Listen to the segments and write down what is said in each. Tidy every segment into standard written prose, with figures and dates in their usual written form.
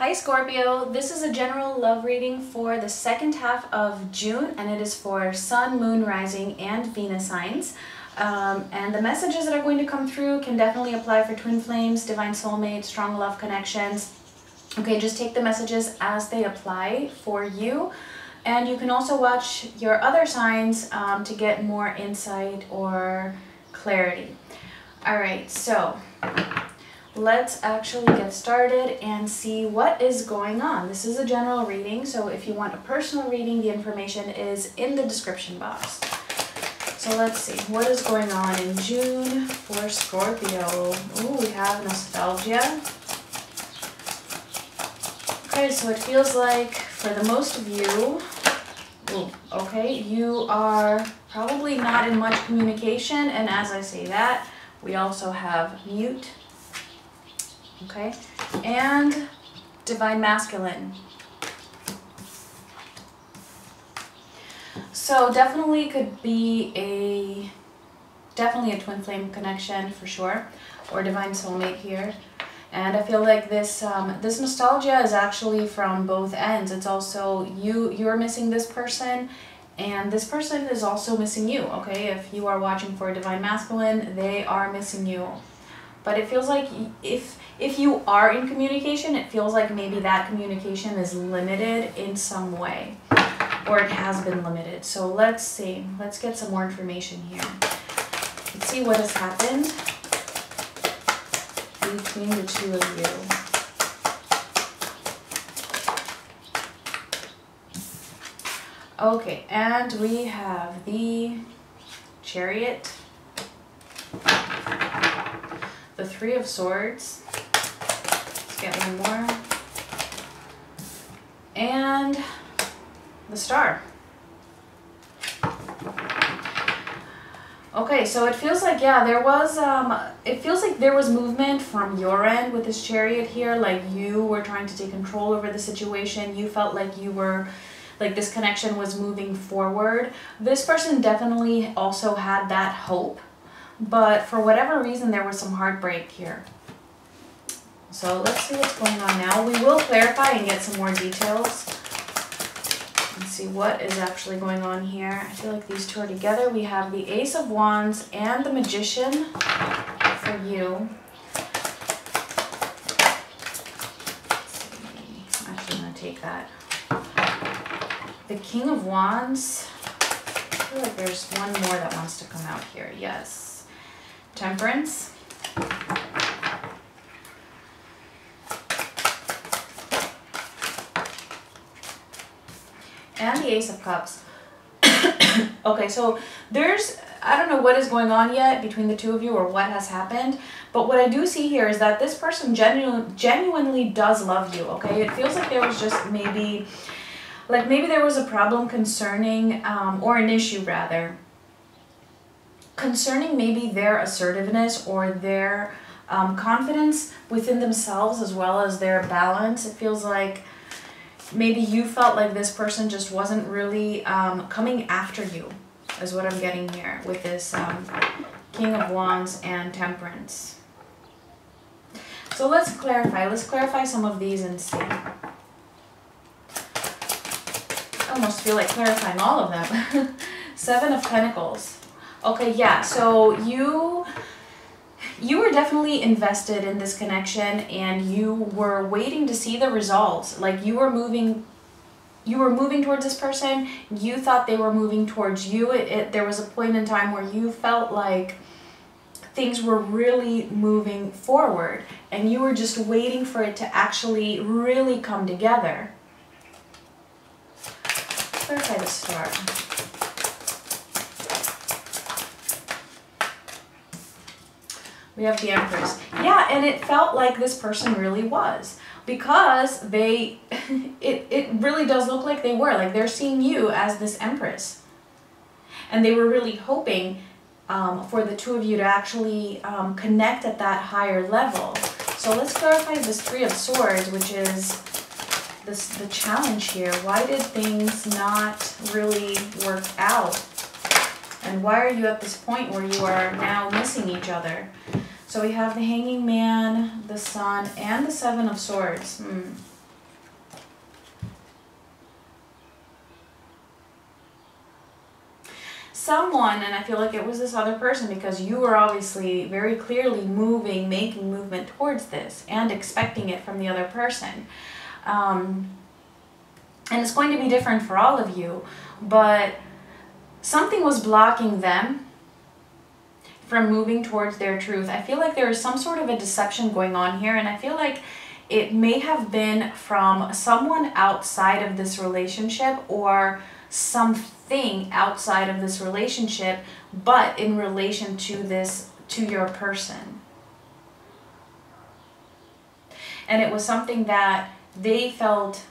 Hi Scorpio, this is a general love reading for the second half of June, and it is for Sun, Moon, Rising, and Venus signs. And the messages that are going to come through can definitely apply for twin flames, divine soulmates, strong love connections. Okay, just take the messages as they apply for you. And you can also watch your other signs to get more insight or clarity. All right, so let's actually get started and see what is going on. This is a general reading, so if you want a personal reading, the information is in the description box. So let's see, what is going on in June for Scorpio? Ooh, we have nostalgia. Okay, so it feels like for the most of you, you are probably not in much communication, and as I say that, we also have mute. Okay, and divine masculine. So definitely could be a twin flame connection for sure, or divine soulmate here. And I feel like this this nostalgia is actually from both ends. It's also you're missing this person, and this person is also missing you. Okay, if you are watching for a divine masculine, they are missing you. But it feels like if you are in communication, it feels like maybe that communication is limited in some way, or it has been limited. So let's see. Let's get some more information here. Let's see what has happened between the two of you. Okay, and we have the Chariot, the Three of Swords. Let's get one more. And the Star. Okay, so it feels like, yeah, there was, it feels like there was movement from your end with this Chariot here, like you were trying to take control over the situation. You felt like you were, like this connection was moving forward. This person definitely also had that hope, but for whatever reason, there was some heartbreak here. So let's see what's going on now. We will clarify and get some more details. Let's see what is actually going on here. I feel like these two are together. We have the Ace of Wands and the Magician for you. Actually, I'm going to take that. The King of Wands. I feel like there's one more that wants to come out here. Yes. Temperance. And the Ace of Cups. Okay, so I don't know what is going on yet between the two of you or what has happened, but what I do see here is that this person genuinely does love you, okay? It feels like there was just maybe there was a problem concerning, or an issue rather, concerning maybe their assertiveness or their confidence within themselves as well as their balance. It feels like maybe you felt like this person just wasn't really coming after you, is what I'm getting here with this King of Wands and Temperance. So let's clarify. Let's clarify some of these and see. I almost feel like clarifying all of them. Seven of Pentacles. Okay, yeah, so you were definitely invested in this connection, and you were waiting to see the results. Like you were moving towards this person. You thought they were moving towards you. There was a point in time where you felt like things were really moving forward, and you were just waiting for it to actually really come together. Clarify the Star. We have the Empress. Yeah, and it felt like this person really was, because it really does look like they were. Like they're seeing you as this Empress. And they were really hoping for the two of you to actually connect at that higher level. So let's clarify this Three of Swords, which is the challenge here. Why did things not really work out? And why are you at this point where you are now missing each other? So we have the Hanging Man, the Sun, and the Seven of Swords. someone, and I feel like it was this other person, because you were obviously very clearly making movement towards this and expecting it from the other person. And it's going to be different for all of you, but something was blocking them from moving towards their truth. I feel like there is some sort of a deception going on here, and I feel like it may have been from someone outside of this relationship or something outside of this relationship, but in relation to your person. And it was something that they felt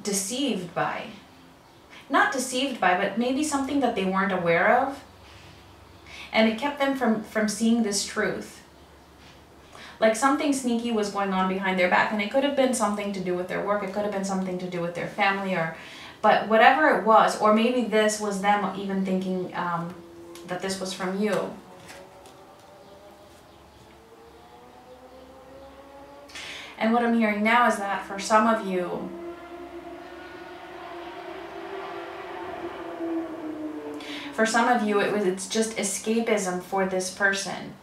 deceived by. Not deceived by, but maybe something that they weren't aware of. And it kept them from seeing this truth. Like something sneaky was going on behind their back, and it could have been something to do with their work, it could have been something to do with their family, but whatever it was, or maybe this was them even thinking that this was from you. And what I'm hearing now is that for some of you, it's just escapism for this person.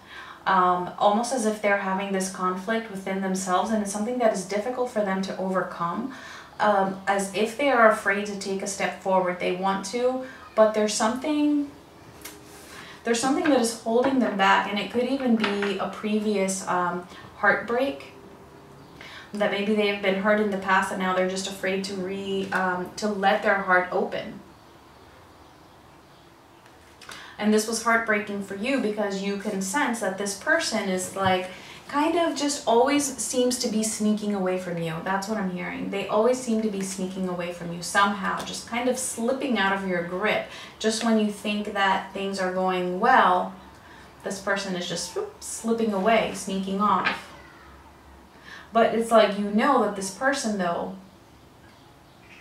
Almost as if they're having this conflict within themselves, and it's something that is difficult for them to overcome. As if they are afraid to take a step forward. They want to, but there's something that is holding them back, and it could even be a previous heartbreak. That maybe they have been hurt in the past, and now they're just afraid to let their heart open. And this was heartbreaking for you, because you can sense that this person is like kind of just always seems to be sneaking away from you. That's what I'm hearing. They always seem to be sneaking away from you somehow, just kind of slipping out of your grip. Just when you think that things are going well, this person is just slipping away, sneaking off. But it's like, you know that this person though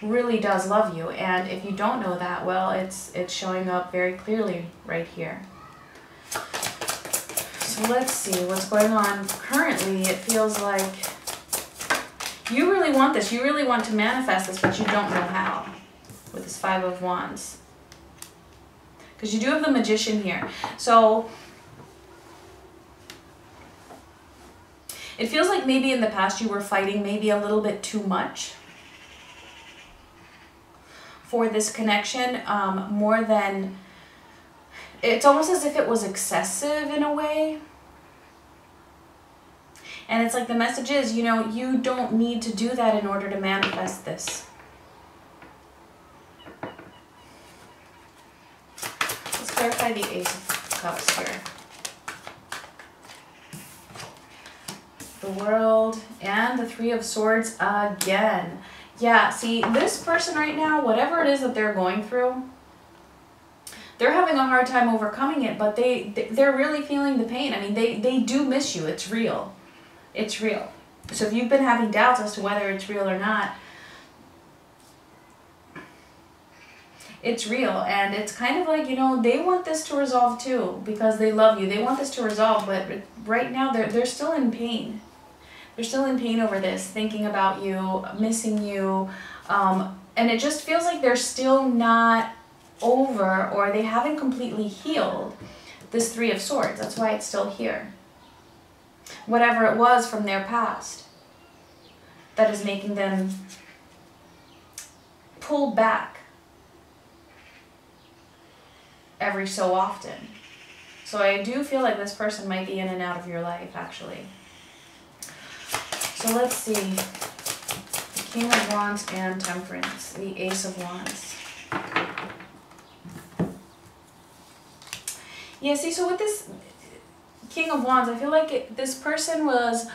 really does love you, and if you don't know that, well, it's showing up very clearly right here. So let's see what's going on currently. It feels like you really want this. You really want to manifest this, but you don't know how with this Five of Wands. Because you do have the Magician here. So it feels like maybe in the past you were fighting maybe a little bit too much for this connection, more than, it's almost as if it was excessive in a way. And it's like the message is, you know, you don't need to do that in order to manifest this. Let's clarify the Ace of Cups here. The World and the Three of Swords again. Yeah, see, this person right now, whatever it is that they're going through, they're having a hard time overcoming it, but they're really feeling the pain. I mean, they do miss you. It's real. It's real. So if you've been having doubts as to whether it's real or not, it's real. And it's kind of like, you know, they want this to resolve too, because they love you. They want this to resolve, but right now they're still in pain. They're still in pain over this, thinking about you, missing you, and it just feels like they're still not over, or they haven't completely healed this Three of Swords. That's why it's still here. Whatever it was from their past that is making them pull back every so often. So I do feel like this person might be in and out of your life, actually. So let's see, the King of Wands and Temperance, the Ace of Wands. Yeah, see, so with this King of Wands, I feel like this person was,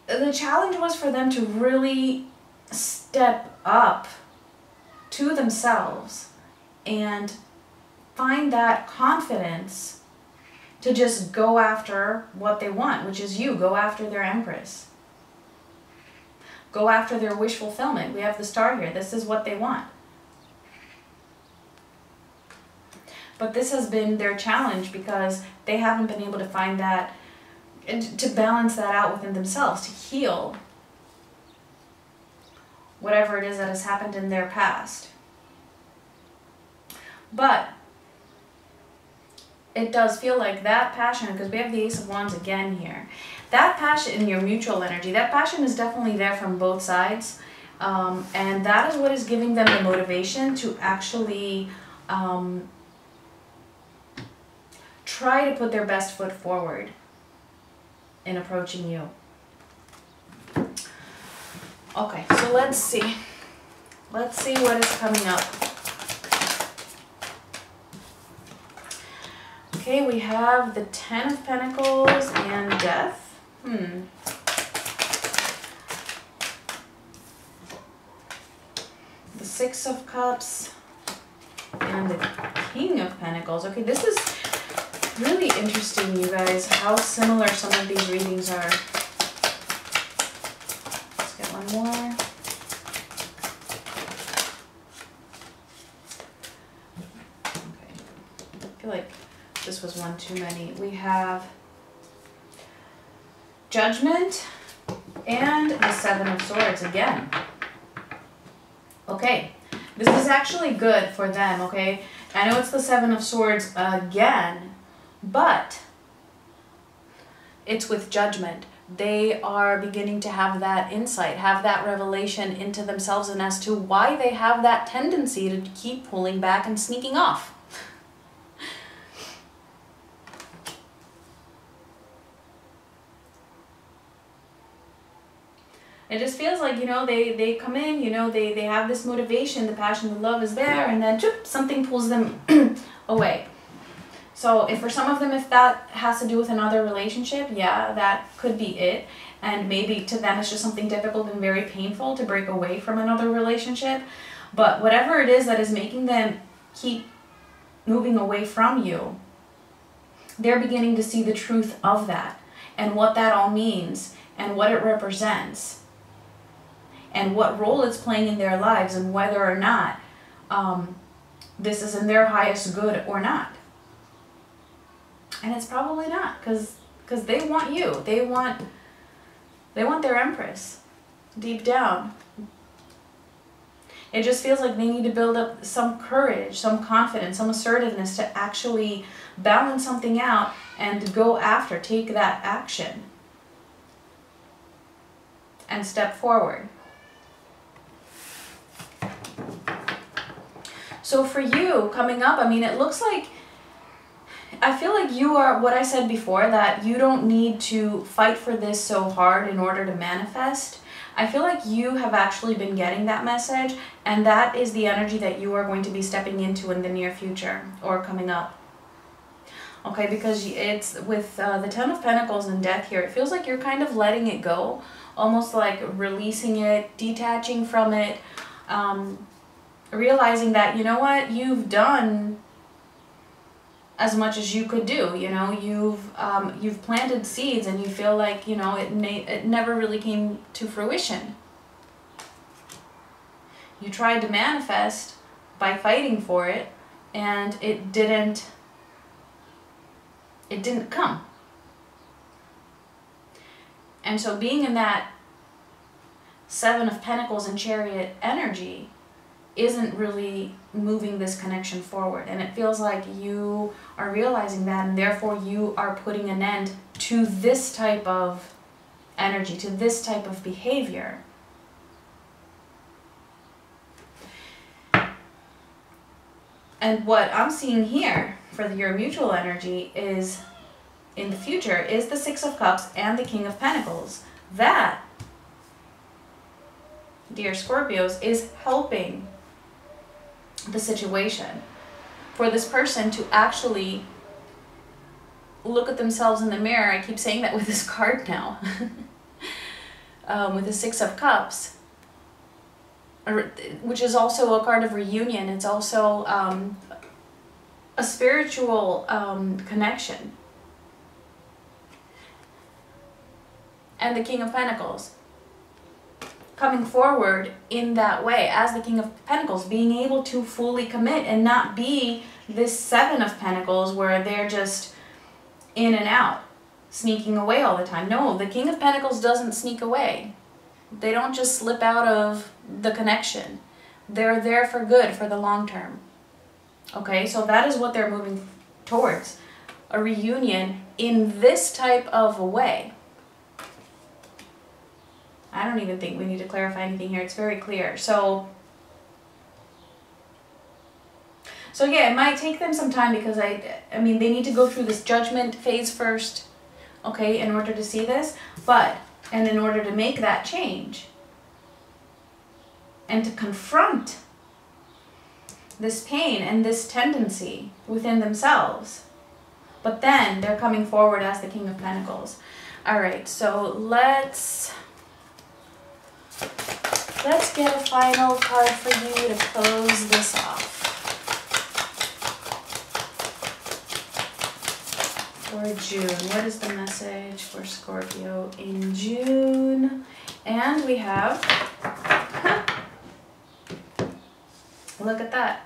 the challenge was for them to really step up to themselves and find that confidence to just go after what they want, which is you. Go after their Empress. Go after their wish fulfillment. We have the Star here. This is what they want. But this has been their challenge, because they haven't been able to find that, and to balance that out within themselves, to heal whatever it is that has happened in their past. But it does feel like that passion, because we have the Ace of Wands again here. That passion in your mutual energy, that passion is definitely there from both sides. And that is what is giving them the motivation to actually try to put their best foot forward in approaching you. Okay, so let's see. Let's see what is coming up. Okay, we have the Ten of Pentacles and Death. The Six of Cups and the King of Pentacles. Okay, this is really interesting, you guys, how similar some of these readings are. Let's get one more. Okay, I feel like this was one too many. We have Judgment and the Seven of Swords again. Okay, this is actually good for them, okay? I know it's the Seven of Swords again, but it's with Judgment. They are beginning to have that insight, have that revelation into themselves and as to why they have that tendency to keep pulling back and sneaking off. It just feels like, you know, they come in, you know, they have this motivation, the passion, the love is there, and then something pulls them away. So if for some of them, if that has to do with another relationship, yeah, that could be it. And maybe to them it's just something difficult and very painful to break away from another relationship. But whatever it is that is making them keep moving away from you, they're beginning to see the truth of that and what that all means and what it represents and what role it's playing in their lives and whether or not this is in their highest good or not. And it's probably not, because they want you. They want their Empress deep down. It just feels like they need to build up some courage, some confidence, some assertiveness to actually balance something out and go after, take that action and step forward. So for you coming up, I mean, it looks like, I feel like you are, what I said before, that you don't need to fight for this so hard in order to manifest. I feel like you have actually been getting that message, and that is the energy that you are going to be stepping into in the near future or coming up. Okay, because it's with the Ten of Pentacles and Death here, it feels like you're kind of letting it go, almost like releasing it, detaching from it, realizing that, you know what, you've done as much as you could do. You know, you've planted seeds and you feel like, you know, it never really came to fruition. You tried to manifest by fighting for it, and it didn't come. And so being in that Seven of Pentacles and Chariot energy isn't really moving this connection forward. And it feels like you are realizing that, and therefore you are putting an end to this type of energy, to this type of behavior. And what I'm seeing here for your mutual energy is, in the future, is the Six of Cups and the King of Pentacles. That, dear Scorpios, is helping the situation for this person to actually look at themselves in the mirror. I keep saying that with this card now. With the Six of Cups, which is also a card of reunion. It's also a spiritual connection. And the King of Pentacles coming forward in that way as the King of Pentacles, being able to fully commit and not be this Seven of Pentacles where they're just in and out, sneaking away all the time. No, the King of Pentacles doesn't sneak away. They don't just slip out of the connection. They're there for good, for the long term. Okay, so that is what they're moving towards. A reunion in this type of a way. I don't even think we need to clarify anything here. It's very clear. So yeah, it might take them some time because I mean, they need to go through this judgment phase first, okay, in order to see this. And in order to make that change and to confront this pain and this tendency within themselves. But then they're coming forward as the King of Pentacles. All right, so let's get a final card for you to close this off. For June, what is the message for Scorpio in June? And we have, look at that.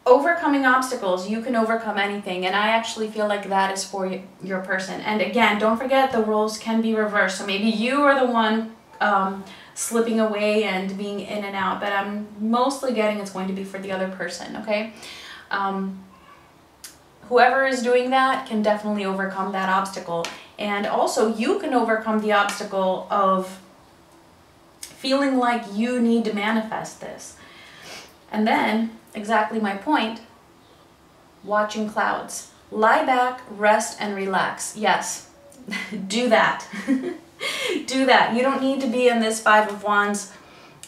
Overcoming obstacles. You can overcome anything, and I actually feel like that is for your person. And again, don't forget the roles can be reversed. So maybe you are the one slipping away and being in and out, but I'm mostly getting it's going to be for the other person, okay? Whoever is doing that can definitely overcome that obstacle. And also you can overcome the obstacle of feeling like you need to manifest this. And then, exactly my point, watching clouds. Lie back, rest, and relax. Yes, do that. Do that. You don't need to be in this Five of Wands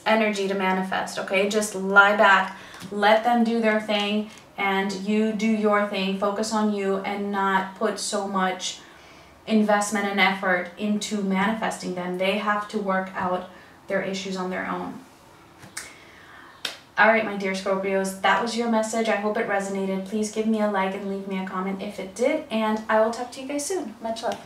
energy to manifest, okay? Just lie back, let them do their thing, and you do your thing. Focus on you and not put so much investment and effort into manifesting them. They have to work out their issues on their own. All right, my dear Scorpios, that was your message. I hope it resonated. Please give me a like and leave me a comment if it did, and I will talk to you guys soon. Much love.